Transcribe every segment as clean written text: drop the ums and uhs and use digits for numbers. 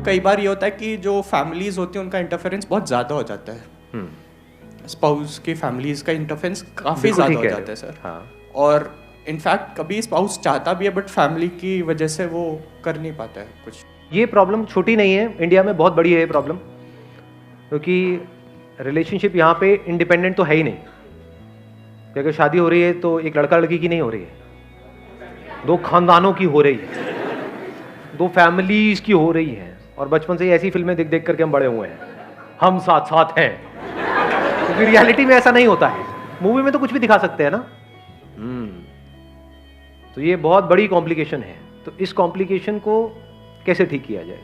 कई बार ये होता है कि जो फैमिलीज होती हैं उनका इंटरफेरेंस बहुत ज़्यादा हो जाता है, स्पाउस की फैमिलीज का इंटरफेरेंस काफ़ी ज़्यादा हो जाता है सर। हाँ। और इनफैक्ट कभी स्पाउस चाहता भी है बट फैमिली की वजह से वो कर नहीं पाता है कुछ। ये प्रॉब्लम छोटी नहीं है, इंडिया में बहुत बड़ी है ये प्रॉब्लम, क्योंकि रिलेशनशिप यहाँ पे इंडिपेंडेंट तो है ही नहीं कि अगर शादी हो रही है तो एक लड़का लड़की की नहीं हो रही है, दो खानदानों की हो रही है, दो फैमिलीज की हो रही है। और बचपन से ही ऐसी फिल्में देख देख करके हम बड़े हुए हैं, हम साथ साथ हैं, क्योंकि रियलिटी में ऐसा नहीं होता है। मूवी में तो कुछ भी दिखा सकते हैं ना। तो ये बहुत बड़ी कॉम्प्लिकेशन है। तो इस कॉम्प्लिकेशन को कैसे ठीक किया जाए?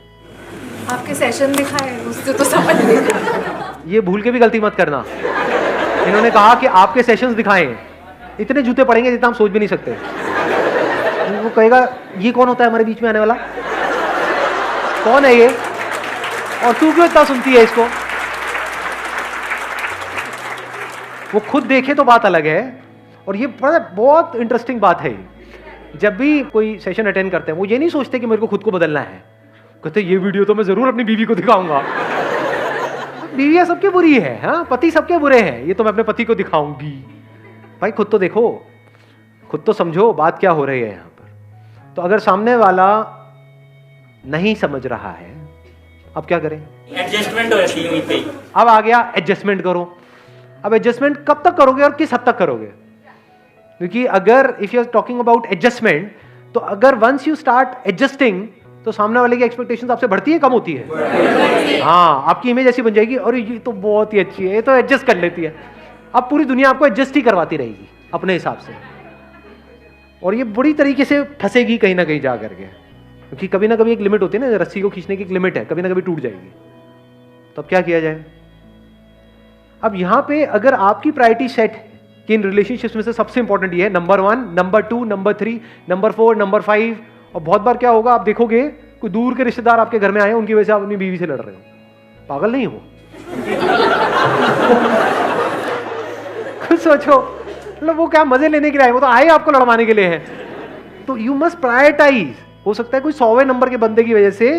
आपके सेशन दिखाए, उससे तो समझ नहीं। ये भूल के भी गलती मत करना। इन्होंने कहा कि आपके सेशंस दिखाएं, इतने जूते पड़ेंगे जितना हम सोच भी नहीं सकते। वो कहेगा ये कौन होता है हमारे बीच में आने वाला, कौन है ये, और तू क्यों इतना सुनती है इसको? वो खुद देखे तो बात अलग है। और ये बहुत इंटरेस्टिंग बात है। जब भी कोई सेशन अटेंड करते हैं वो ये नहीं सोचते कि मेरे को खुद को बदलना है, कहते ये वीडियो तो मैं जरूर अपनी बीवी को दिखाऊंगा। बीवियां सबके बुरी है, हाँ, पति सबके बुरे हैं, ये तो मैं अपने पति को दिखाऊंगी। भाई खुद तो देखो, खुद तो समझो बात क्या हो रही है यहाँ पर। तो अगर सामने वाला नहीं समझ रहा है, अब क्या करें? एडजस्टमेंट हो जाती है पे। अब आ गया एडजस्टमेंट करो। अब एडजस्टमेंट कब तक करोगे और किस हद तक करोगे? क्योंकि अगर if you are talking about adjustment, तो अगर वंस यू स्टार्ट एडजस्टिंग तो सामने वाले की एक्सपेक्टेशंस आपसे बढ़ती है कम होती है? हाँ, आपकी इमेज ऐसी बन जाएगी, और ये तो बहुत ही अच्छी है, ये तो एडजस्ट कर लेती है। अब पूरी दुनिया आपको एडजस्ट ही करवाती रहेगी अपने हिसाब से, और ये बुरी तरीके से फंसेगी कहीं ना कहीं जा करके, क्योंकि कभी ना कभी एक लिमिट होती है ना, रस्सी को खींचने की एक लिमिट है, कभी ना कभी टूट जाएगी। तो अब क्या किया जाए? अब यहां पे अगर आपकी प्रायोरिटी सेट है कि इन रिलेशनशिप्स में से सबसे इंपॉर्टेंट ये है, number 1, number 2, number 3, number 4, number 5, और बहुत बार क्या होगा आप देखोगे कोई दूर के रिश्तेदार आपके घर में आए, उनकी वजह से आप अपनी बीवी से लड़ रहे हो। पागल नहीं हो? खुद सोचो, मतलब वो क्या मजे लेने के लिए आए, वो तो आए आपको लड़वाने के लिए है। तो यू मस्ट प्रायोरिटाइज। हो सकता है कोई 100वें नंबर के बंदे की वजह से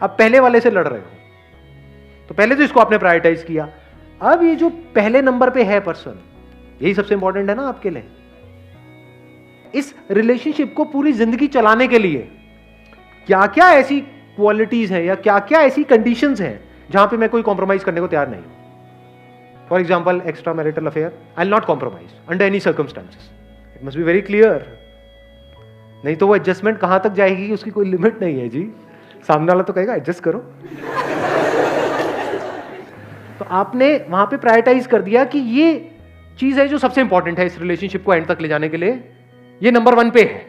आप पहले वाले से लड़ रहे हो, तो पहले तो इसको आपने प्रायोरिटाइज किया। अब ये जो पहले नंबर पे है पर्सन, यही सबसे इंपॉर्टेंट है ना आपके लिए। इस रिलेशनशिप को पूरी जिंदगी चलाने के लिए क्या क्या ऐसी क्वालिटीज हैं या क्या क्या ऐसी कंडीशंस हैं जहां पे मैं कोई कॉम्प्रोमाइज करने को तैयार नहीं हूं? For example, extra marital affair, I will not compromise under any circumstances. It must be very clear. नहीं तो वो एडजस्टमेंट कहां तक जाएगी उसकी कोई लिमिट नहीं है जी। सामने वाला तो कहेगा एडजस्ट करो। तो आपने वहां पे प्रायोरिटाइज कर दिया कि ये चीज है जो सबसे इंपॉर्टेंट है इस रिलेशनशिप को एंड तक ले जाने के लिए, ये नंबर 1 पे है,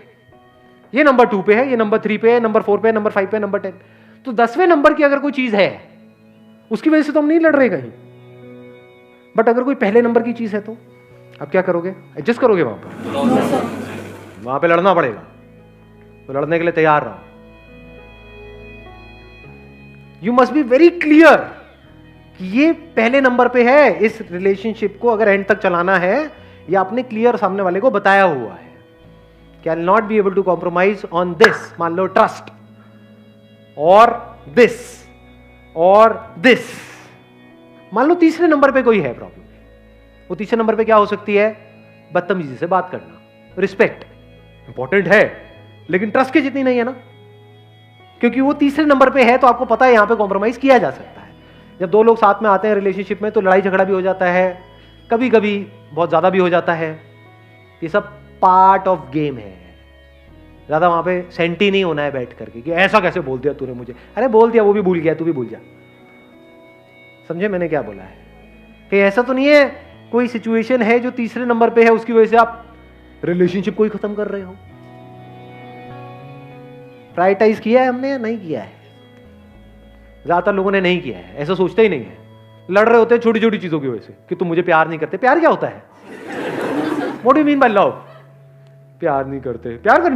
ये नंबर 2 पे है, ये नंबर 3 पे है, नंबर 4 पे है, नंबर 5 पे है, नंबर 10। तो 10वें नंबर की अगर कोई चीज है उसकी वजह से तो हम नहीं लड़ रहे कहीं, बट अगर कोई पहले नंबर की चीज है तो अब क्या करोगे? एडजस्ट करोगे? वहां पर वहां पे लड़ना पड़ेगा, तो लड़ने के लिए तैयार रहो। You must be very clear कि ये पहले नंबर पे है। इस रिलेशनशिप को अगर एंड तक चलाना है, ये आपने क्लियर सामने वाले को बताया हुआ है कि I will not be able to compromise on this, मान लो ट्रस्ट, और दिस और दिस। मान लो तीसरे नंबर पे कोई है प्रॉब्लम, वो तीसरे नंबर पे क्या हो सकती है? बदतमीजी से बात करना। रिस्पेक्ट इंपॉर्टेंट है लेकिन ट्रस्ट के जितनी नहीं है ना, क्योंकि वो तीसरे नंबर पे है, तो आपको पता है यहां पे कॉम्प्रोमाइज किया जा सकता है। जब दो लोग साथ में आते हैं रिलेशनशिप में तो लड़ाई झगड़ा भी हो जाता है, कभी कभी बहुत ज्यादा भी हो जाता है। ये सब पार्ट ऑफ गेम है। ज्यादा वहां पे सेंटी नहीं होना है बैठ करके कि ऐसा कैसे बोल दिया तूने मुझे। अरे बोल दिया, वो भी भूल गया, तू भी भूल जा। समझे मैंने क्या बोला है? कि ऐसा तो नहीं है कोई सिचुएशन है जो तीसरे नंबर पे है उसकी वजह से आप रिलेशनशिप को ही खत्म कर रहे हो। प्रायोरिटाइज किया है हमने या नहीं किया है? ज्यादातर लोगों ने नहीं किया है, ऐसा सोचते ही नहीं है। लड़ रहे होते हैं छोटी छोटी चीजों की वजह से कि तुम मुझे प्यार नहीं करते। प्यार क्या होता है? What do you mean by love? प्यार नहीं करते, प्यार कर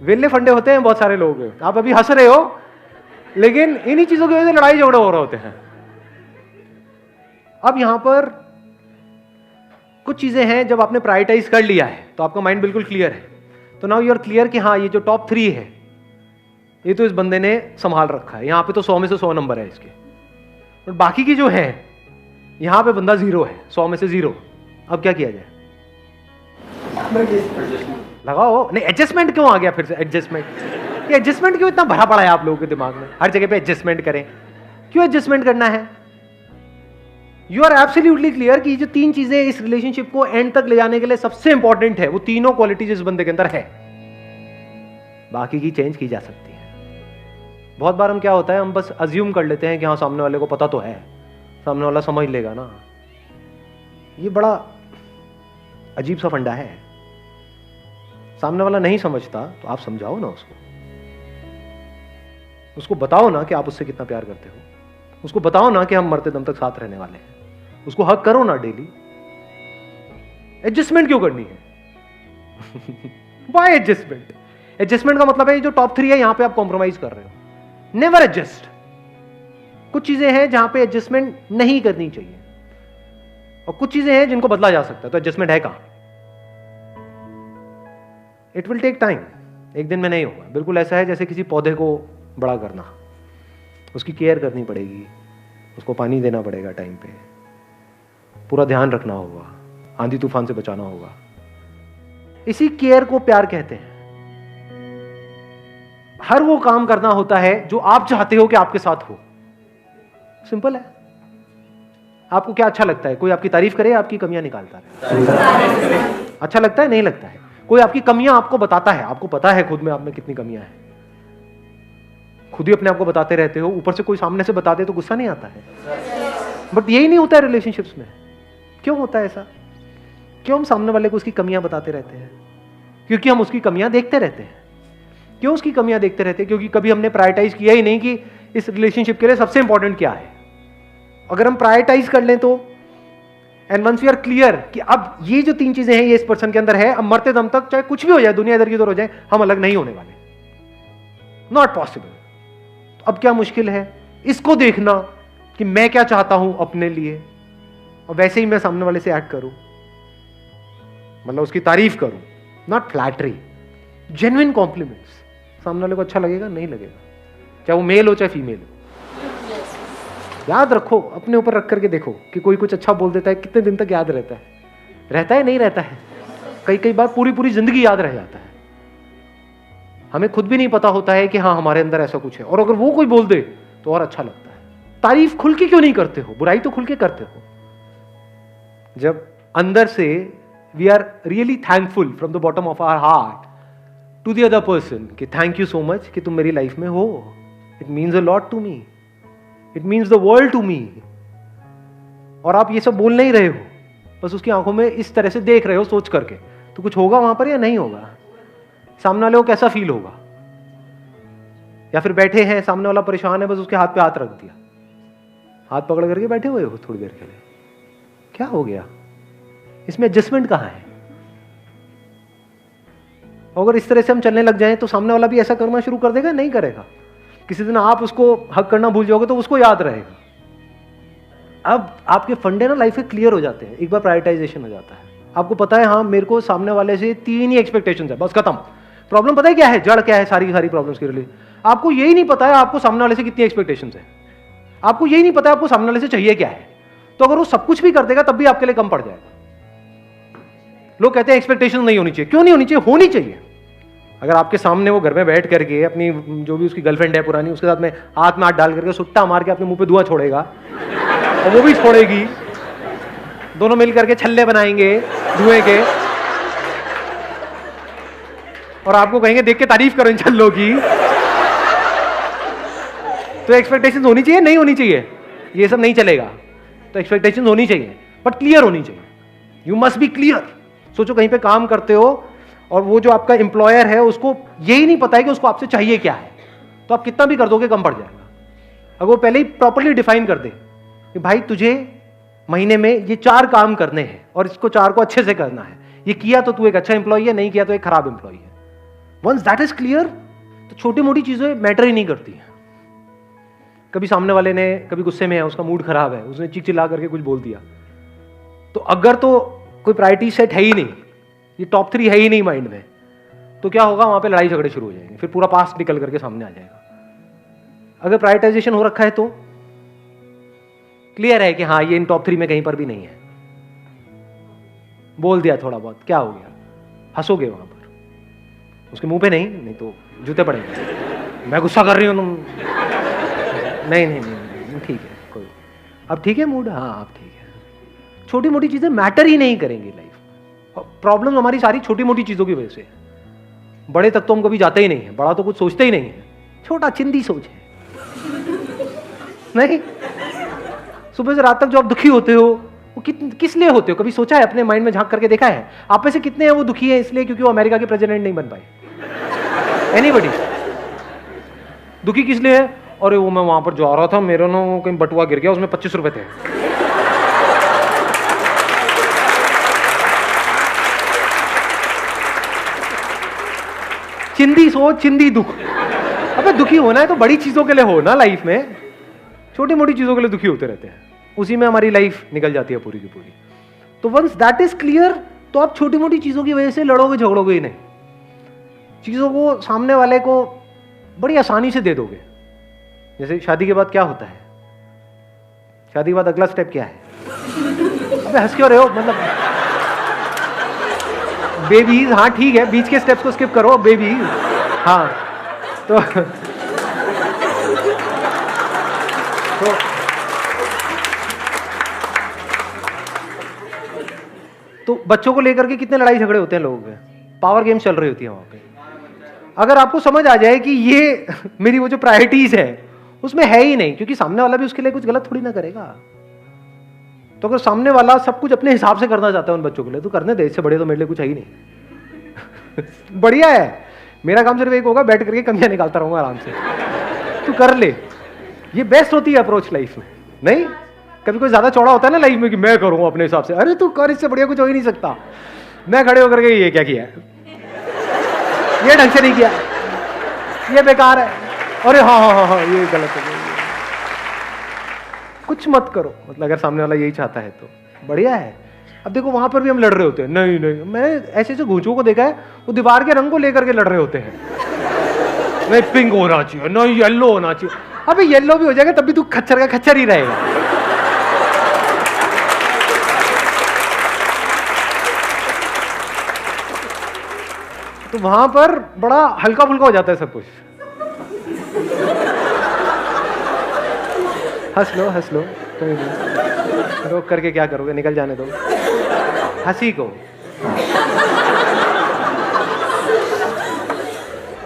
वेले फंडे होते हैं बहुत सारे लोग। आप अभी हंस रहे हो लेकिन इन्हीं चीजों की वजह से लड़ाई झगड़े हो रहे होते हैं। अब यहां पर कुछ चीजें हैं जब आपने प्रायोरिटाइज कर लिया है तो आपका माइंड बिल्कुल क्लियर है, तो नाउ यू आर क्लियर कि हाँ ये जो टॉप 3 है ये तो इस बंदे ने संभाल रखा है, यहाँ पे तो 100 में से 100 नंबर है इसके, और बाकी की जो है यहाँ पे बंदा 0 है, 100 में से 0। अब क्या किया जाए? लगाओ। नहीं, एडजस्टमेंट क्यों आ गया फिर से? एडजस्टमेंट, ये एडजस्टमेंट क्यों इतना भरा पड़ा है आप लोगों के दिमाग में? हर जगह पे एडजस्टमेंट करें, क्यों एडजस्टमेंट करना है? यू आर एब्सोल्युटली क्लियर कि जो 3 चीजें इस रिलेशनशिप को एंड तक ले जाने के लिए सबसे इंपॉर्टेंट है, वो तीनों क्वालिटीज इस बंदे के अंदर है, बाकी की चेंज की जा सकती है। बहुत बार हम क्या होता है, हम बस अज्यूम कर लेते हैं कि हाँ सामने वाले को पता तो है, सामने वाला समझ लेगा ना। ये बड़ा अजीब सा फंडा है। सामने वाला नहीं समझता तो आप समझाओ ना उसको बताओ ना कि आप उससे कितना प्यार करते हो, उसको बताओ ना कि हम मरते दम तक साथ रहने वाले हैं, उसको हक करो ना डेली। एडजस्टमेंट क्यों करनी है? Why adjustment? एडजस्टमेंट का मतलब है जो टॉप 3 है यहां पे आप कॉम्प्रोमाइज कर रहे हो। Never adjust. कुछ चीजें हैं जहां पे एडजस्टमेंट नहीं करनी चाहिए, और कुछ चीजें हैं जिनको बदला जा सकता है, तो एडजस्टमेंट है कहां? इट विल टेक टाइम, एक दिन में नहीं होगा। बिल्कुल ऐसा है जैसे किसी पौधे को बड़ा करना, उसकी केयर करनी पड़ेगी, उसको पानी देना पड़ेगा टाइम पे, पूरा ध्यान रखना होगा, आंधी तूफान से बचाना होगा। इसी केयर को प्यार कहते हैं। हर वो काम करना होता है जो आप चाहते हो कि आपके साथ हो। सिंपल है। आपको क्या अच्छा लगता है? कोई आपकी तारीफ करे, आपकी कमियां निकालता है। अच्छा लगता है? नहीं लगता है। कोई आपकी कमियां आपको बताता है, आपको पता है खुद में आप में कितनी कमियां हैं, खुद ही अपने आप को बताते रहते हो, ऊपर से कोई सामने से बता दे तो गुस्सा नहीं आता है? बट यही नहीं होता है रिलेशनशिप्स में। क्यों होता है ऐसा? क्यों हम सामने वाले को उसकी कमियां बताते रहते हैं? क्योंकि हम उसकी कमियां देखते रहते हैं। क्यों उसकी कमियां देखते रहते हैं? क्योंकि कभी हमने प्रायोरिटाइज किया ही नहीं कि इस रिलेशनशिप के लिए सबसे इंपॉर्टेंट क्या है। अगर हम प्रायोरिटाइज कर लें तो, and once we are clear कि अब ये जो 3 चीजें हैं ये इस पर्सन के अंदर है, अब मरते दम तक चाहे कुछ भी हो जाए, दुनिया इधर की उधर हो जाए, हम अलग नहीं होने वाले। Not possible. अब क्या मुश्किल है इसको देखना कि मैं क्या चाहता हूं अपने लिए, और वैसे ही मैं सामने वाले से एक्ट करूं, मतलब उसकी तारीफ करूं, नॉट फ्लैटरी, जेन्युइन कॉम्प्लीमेंट्स। सामने वाले को अच्छा लगेगा? नहीं लगेगा, चाहे वो मेल हो चाहे फीमेल हो। याद रखो, अपने ऊपर रख करके देखो कि कोई कुछ अच्छा बोल देता है, कितने दिन तक याद रहता है? रहता है? नहीं रहता है। कई बार पूरी पूरी जिंदगी याद रह जाता है। हमें खुद भी नहीं पता होता है कि हाँ हमारे अंदर ऐसा कुछ है, और अगर वो कोई बोल दे तो और अच्छा लगता है। तारीफ खुल के क्यों नहीं करते हो? बुराई तो खुल के करते हो। जब अंदर से we are really thankful from the bottom of our heart to the other person कि थैंक यू सो मच कि तुम मेरी लाइफ में हो, it means a lot to me, it means the world to me. और आप ये सब बोल नहीं रहे हो, बस उसकी आंखों में इस तरह से देख रहे हो सोच करके, तो कुछ होगा वहां पर या नहीं होगा? सामने वाले को कैसा फील होगा? या फिर बैठे हैं, सामने वाला परेशान है, बस उसके हाथ पे हाथ रख दिया, हाथ पकड़ करके बैठे हुए हो थोड़ी देर के लिए, क्या हो गया? इसमें एडजस्टमेंट कहां है? अगर इस तरह से हम चलने लग जाएं तो सामने वाला भी ऐसा करना शुरू कर देगा? नहीं करेगा। किसी दिन आप उसको हक करना भूल जाओगे तो उसको याद रहेगा। अब आपके फंडे ना लाइफ में क्लियर हो जाते हैं, एक बार प्रायोरिटाइजेशन हो जाता है। आपको पता है हाँ मेरे को सामने वाले से 3 ही एक्सपेक्टेशंस है, बस खत्म। प्रॉब्लम पता है क्या है? जड़ क्या है सारी की सारी प्रॉब्लम्स के लिए? आपको यही नहीं पता है आपको सामने वाले से कितनी एक्सपेक्टेशंस है, आपको यही नहीं पता है आपको सामने वाले से चाहिए क्या है। तो अगर वो सब कुछ भी कर देगा तब भी आपके लिए कम पड़ जाएगा। लोग कहते हैं एक्सपेक्टेशन नहीं होनी चाहिए। क्यों नहीं होनी चाहिए? होनी चाहिए। अगर आपके सामने वो घर में बैठ करके अपनी जो भी उसकी गर्लफ्रेंड है पुरानी, उसके साथ में हाथ डाल करके सुट्टा मार के अपने मुंह पे धुआं छोड़ेगा और वो भी छोड़ेगी, दोनों मिल करके छल्ले बनाएंगे धुएं के, और आपको कहेंगे देख के तारीफ करो इन छल्लों की, तो एक्सपेक्टेशंस होनी चाहिए? नहीं होनी चाहिए? ये सब नहीं चलेगा। तो एक्सपेक्टेशंस होनी चाहिए, बट क्लियर होनी चाहिए। You must be clear. सोचो कहीं पे काम करते हो और वो जो आपका एम्प्लॉयर है उसको यही नहीं पता है कि उसको आपसे चाहिए क्या है, तो आप कितना भी कर दोगे कम पड़ जाएगा। अगर वो पहले ही प्रॉपर्ली डिफाइन कर दे कि भाई तुझे महीने में ये 4 काम करने हैं और इसको 4 को अच्छे से करना है, ये किया तो तू एक अच्छा एम्प्लॉय है, नहीं किया तो एक खराब एम्प्लॉय है। वंस दैट इज क्लियर तो छोटी मोटी चीजें मैटर ही नहीं करती हैं। कभी सामने वाले ने कभी गुस्से में है, उसका मूड खराब है, उसने चीख चिल्ला करके कुछ बोल दिया, तो अगर तो कोई प्रायोरिटी सेट है ही नहीं, ये टॉप 3 है ही नहीं माइंड में, तो क्या होगा, वहां पे लड़ाई झगड़े शुरू हो जाएंगे, फिर पूरा पास्ट निकल करके सामने आ जाएगा। अगर प्रायोरिटाइजेशन हो रखा है तो क्लियर है कि हाँ ये इन टॉप 3 में कहीं पर भी नहीं है, बोल दिया थोड़ा बहुत, क्या हो गया, हंसोगे वहां पर, उसके मुंह पे नहीं तो जूते पड़ेंगे, मैं गुस्सा कर रही हूँ तुम, नहीं ठीक है, कोई अब ठीक है मूड, हाँ अब ठीक है। छोटी मोटी चीजें मैटर ही नहीं करेंगी लाइफ, प्रॉब्लम हमारी सारी छोटी मोटी चीजों की वजह से है। बड़े तक तो हम कभी जाते ही नहीं है, बड़ा तो कुछ सोचते ही नहीं है, छोटा चिंदी सोच है। नहीं, सुबह से रात तक जो आप दुखी होते हो वो किस लिए होते हो, कभी सोचा है, अपने माइंड में झांक करके देखा है? आप में से कितने हैं वो दुखी है इसलिए क्योंकि वो अमेरिका के प्रेसिडेंट नहीं बन पाए? एनीबॉडी? दुखी किस लिए है? अरे वो मैं वहां पर जा रहा था, मेरे ना कहीं बटुआ गिर गया, उसमें 25 रुपए थे। चिंदी सोच, चिंदी दुख। अबे दुखी होना है तो बड़ी चीजों के लिए हो ना लाइफ में, छोटी मोटी चीजों के लिए दुखी होते रहते हैं, उसी में हमारी लाइफ निकल जाती है पूरी की पूरी। तो वंस दैट इज क्लियर, तो आप छोटी मोटी चीजों की वजह से लड़ोगे झगड़ोगे ही नहीं, चीजों को सामने वाले को बड़ी आसानी से दे दोगे। जैसे शादी के बाद क्या होता है, शादी के बाद अगला स्टेप क्या है? अबे हंस क्यों रहे हो, मतलब बेबीज, हाँ ठीक है, बीच के स्टेप्स को स्किप करो, बेबीज, हाँ तो बच्चों को लेकर के कितने लड़ाई झगड़े होते हैं लोगों के, पावर गेम चल रही होती है वहां पे। अगर आपको समझ आ जाए कि ये मेरी वो जो प्रायोरिटीज है उसमें है ही नहीं, क्योंकि सामने वाला भी उसके लिए कुछ गलत थोड़ी ना करेगा, तो अगर सामने वाला सब कुछ अपने हिसाब से करना चाहता है उन बच्चों के लिए, तो करने दे, इससे बड़े तो मेरे लिए कुछ है ही नहीं। बढ़िया है, मेरा काम सिर्फ एक होगा, बैठ करके कमियां निकालता रहूंगा आराम से, तू कर ले। ये बेस्ट होती है अप्रोच लाइफ में। नहीं, कभी कोई ज्यादा चौड़ा होता है ना लाइफ में कि मैं करूंगा अपने हिसाब से, अरे तू कर, इससे बढ़िया कुछ हो ही नहीं सकता। मैं खड़े होकर के ये क्या किया है, ये ढंग से नहीं किया, ये बेकार है, अरे हाँ ये गलत है, कुछ मत करो। मतलब अगर सामने वाला यही चाहता है तो बढ़िया है। अब देखो वहां पर भी हम लड़ रहे होते हैं, नहीं मैंने ऐसे ऐसे घूंचों को देखा है, वो दीवार के रंग को लेकर के लड़ रहे होते हैं, नहीं पिंक होना चाहिए, नहीं येलो होना चाहिए। अबे येलो भी हो जाएगा तब भी तू खच्चर का खच्चर ही रहेगा। तो वहां पर बड़ा हल्का फुल्का हो जाता है सब कुछ। हंस लो कोई नहीं, रोक करके क्या करोगे, निकल जाने दो हंसी को।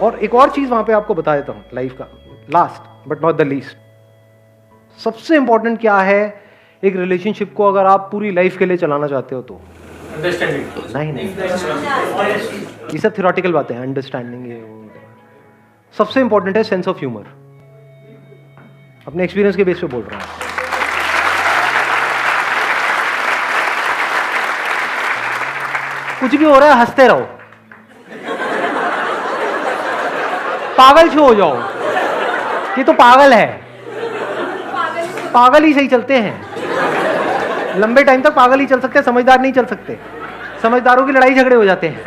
और एक और चीज वहां पे आपको बता देता हूं लाइफ का, last but not the least, सबसे इंपॉर्टेंट क्या है एक रिलेशनशिप को अगर आप पूरी लाइफ के लिए चलाना चाहते हो तो? नहीं, ये सब थ्योरेटिकल बातें हैं, अंडरस्टैंडिंग ये सबसे इंपॉर्टेंट है सेंस ऑफ ह्यूमर। अपने एक्सपीरियंस के बेस पे बोल रहा हूं। कुछ भी हो रहा है हंसते रहो, पागल क्यों हो जाओ, ये तो पागल है, पागल ही सही चलते हैं, लंबे टाइम तक पागल ही चल सकते हैं, समझदार नहीं चल सकते, समझदारों की लड़ाई झगड़े हो जाते हैं।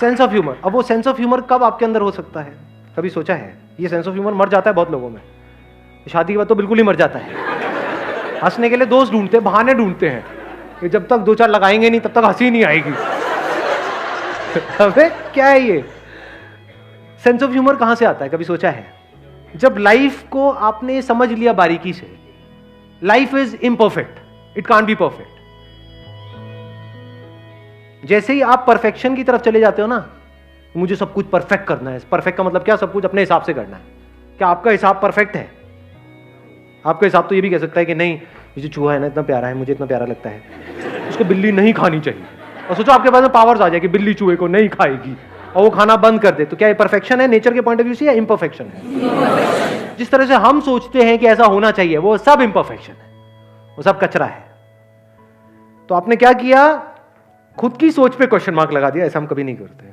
सेंस ऑफ ह्यूमर, अब वो सेंस ऑफ ह्यूमर कब आपके अंदर हो सकता है, कभी सोचा है? ये सेंस ऑफ ह्यूमर मर जाता है बहुत लोगों में, शादी के बाद तो बिल्कुल ही मर जाता है। हंसने के लिए दोस्त ढूंढते हैं, बहाने ढूंढते हैं, कि जब तक 2-4 लगाएंगे नहीं तब तक हंसी नहीं आएगी। अबे क्या है ये सेंस ऑफ ह्यूमर, कहां से आता है, कभी सोचा है? जब लाइफ को आपने समझ लिया बारीकी से, life is imperfect, it can't be perfect. जैसे ही आप परफेक्शन की तरफ चले जाते हो ना, मुझे सब कुछ परफेक्ट करना है, परफेक्ट का मतलब क्या, सब कुछ अपने हिसाब से करना है। क्या आपका हिसाब परफेक्ट है? आपका हिसाब तो ये भी कह सकता है कि नहीं, ये जो चूहा है ना इतना प्यारा है, मुझे इतना प्यारा लगता है, उसको बिल्ली नहीं खानी चाहिए। और सोचो आपके पास में पावर्स आ जाए कि बिल्ली चूहे को नहीं खाएगी और वो खाना बंद कर दे, तो क्या ये परफेक्शन है नेचर के पॉइंट ऑफ व्यू से या इम्परफेक्शन है? जिस तरह से हम सोचते हैं कि ऐसा होना चाहिए, वो सब इम्परफेक्शन है, वो सब कचरा है। तो आपने क्या किया, खुद की सोच पे क्वेश्चन मार्क लगा दिया, ऐसा हम कभी नहीं करते।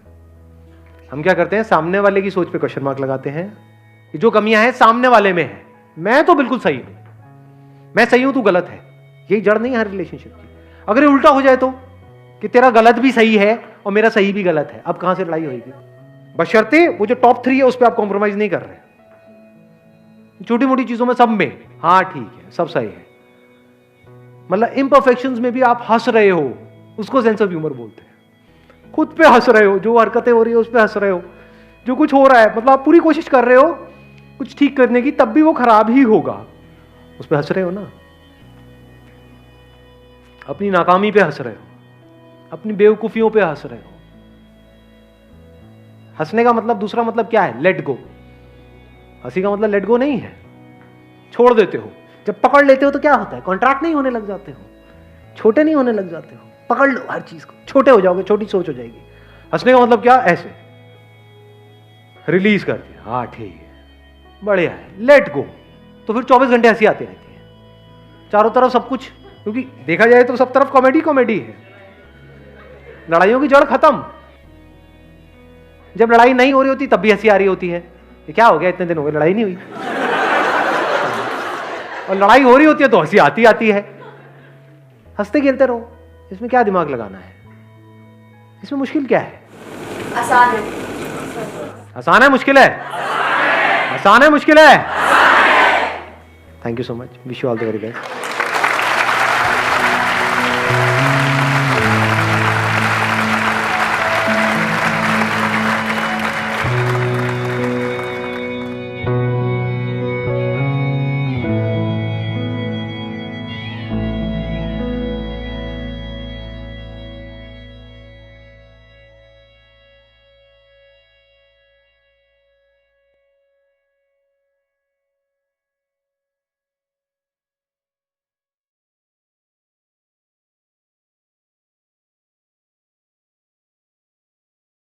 हम क्या करते हैं, सामने वाले की सोच पे क्वेश्चन मार्क लगाते हैं कि जो कमियां हैं सामने वाले में है, मैं तो बिल्कुल सही हूं, मैं सही हूं तू गलत है। यही जड़ नहीं है हर रिलेशनशिप की। अगर ये उल्टा हो जाए तो कि तेरा गलत भी सही है और मेरा सही भी गलत है, अब कहां से लड़ाई होगी? बशर्ते वो जो टॉप 3 है उस पर आप कॉम्प्रोमाइज नहीं कर रहे, छोटी मोटी चीजों में सब में हाँ ठीक है, सब सही है, मतलब इम्परफेक्शंस में भी आप हंस रहे हो, उसको सेंस ऑफ ह्यूमर बोलते हैं। खुद पे हंस रहे हो, जो हरकतें हो रही है उस पे हंस रहे हो, जो कुछ हो रहा है मतलब आप पूरी कोशिश कर रहे हो कुछ ठीक करने की, तब भी वो खराब ही होगा, उस पे हंस रहे हो ना। अपनी नाकामी पे हंस रहे हो, अपनी बेवकूफियों पे हंस रहे हो। हंसने का मतलब, दूसरा मतलब क्या है? Let go. हंसी का मतलब लेट गो नहीं है, छोड़ देते हो। जब पकड़ लेते हो तो क्या होता है? कॉन्ट्रैक्ट नहीं होने लग जाते हो, छोटे नहीं होने लग जाते हो। पकड़ लो हर चीज को, छोटे हो जाओगे, छोटी सोच हो जाएगी। हंसने का मतलब क्या? ऐसे रिलीज कर दिया, हाँ ठीक है, बढ़िया है, लेट गो। तो फिर 24 घंटे हंसी आती रहती है चारों तरफ, सब कुछ, क्योंकि देखा जाए तो सब तरफ कॉमेडी कॉमेडी है। लड़ाइयों की जड़ खत्म। जब लड़ाई नहीं हो रही होती तब भी हंसी आ रही होती है, ये क्या हो गया, इतने दिन हो गए लड़ाई नहीं हुई। और लड़ाई हो रही होती है तो हंसी आती आती है। हंसते खेलते रहो, इसमें क्या दिमाग लगाना है? इसमें मुश्किल क्या है? आसान है। आसान है मुश्किल है? आसान है मुश्किल है? Thank you so much, wish you all the very best.